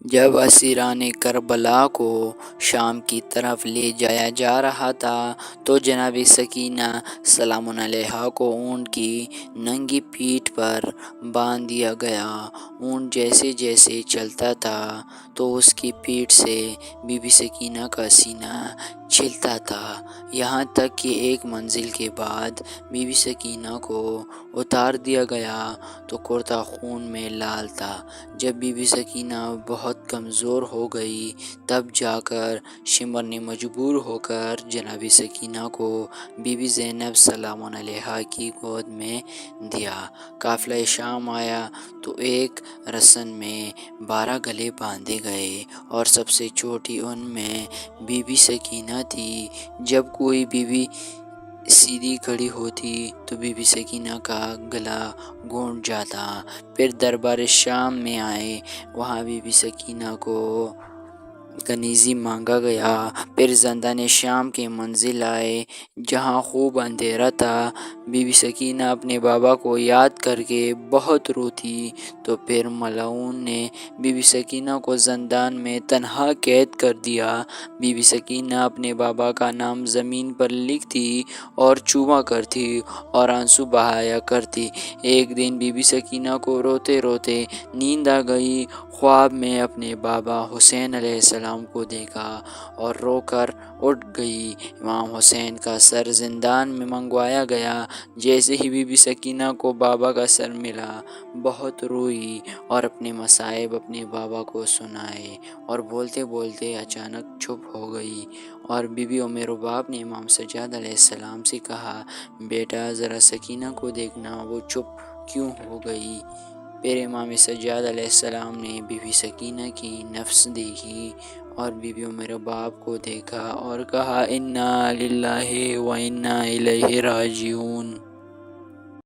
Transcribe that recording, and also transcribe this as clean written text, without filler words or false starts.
جب اسیران کربلا کو شام کی طرف لے جایا جا رہا تھا تو جناب سکینہ سلام علیہا کو اونٹ کی ننگی پیٹھ پر باندھ دیا گیا۔ اونٹ جیسے جیسے چلتا تھا تو اس کی پیٹھ سے بی بی سکینہ کا سینہ چھلتا تھا، یہاں تک کہ ایک منزل کے بعد بی بی سکینہ کو اتار دیا گیا تو کرتا خون میں لال تھا۔ جب بی بی سکینہ بہت کمزور ہو گئی تب جا کر شمر نے مجبور ہو کر جناب سکینہ کو بی بی زینب سلام علیہا کی گود میں دیا۔ قافلہ شام آیا تو ایک رسن میں 12 گلے باندھے گئے اور سب سے چھوٹی ان میں بی بی سکینہ تھی۔ جب کوئی بی بی سیدھی کھڑی ہوتی تو بی بی سکینہ کا گلا گھونٹ جاتا۔ پھر دربار شام میں آئے، وہاں بی بی سکینہ کو کنیزی مانگا گیا۔ پھر زندان شام کے منزل آئے جہاں خوب اندھیرا تھا۔ بی بی سکینہ اپنے بابا کو یاد کر کے بہت روتی تو پھر ملعون نے بی بی سکینہ کو زندان میں تنہا قید کر دیا۔ بی بی سکینہ اپنے بابا کا نام زمین پر لکھتی اور چوما کرتی اور آنسو بہایا کرتی۔ ایک دن بی بی سکینہ کو روتے روتے نیند آ گئی۔ خواب میں اپنے بابا حسین علیہ السلام کو دیکھا اور رو کر اٹھ گئی۔ امام حسین کا سر زندان میں منگوایا گیا۔ جیسے ہی بی بی سکینہ کو بابا کا سر ملا، بہت روئی اور اپنے مصائب اپنے بابا کو سنائے اور بولتے بولتے اچانک چپ ہو گئی۔ اور بی بی ام رباب نے امام سجاد علیہ السلام سے کہا، بیٹا ذرا سکینہ کو دیکھنا، وہ چپ کیوں ہو گئی؟ پھر امام سجاد علیہ السلام نے بی بی سکینہ کی نفس دیکھی اور بی بی ام رباب کو دیکھا اور کہا، انا للہ و انا الیہ راجعون۔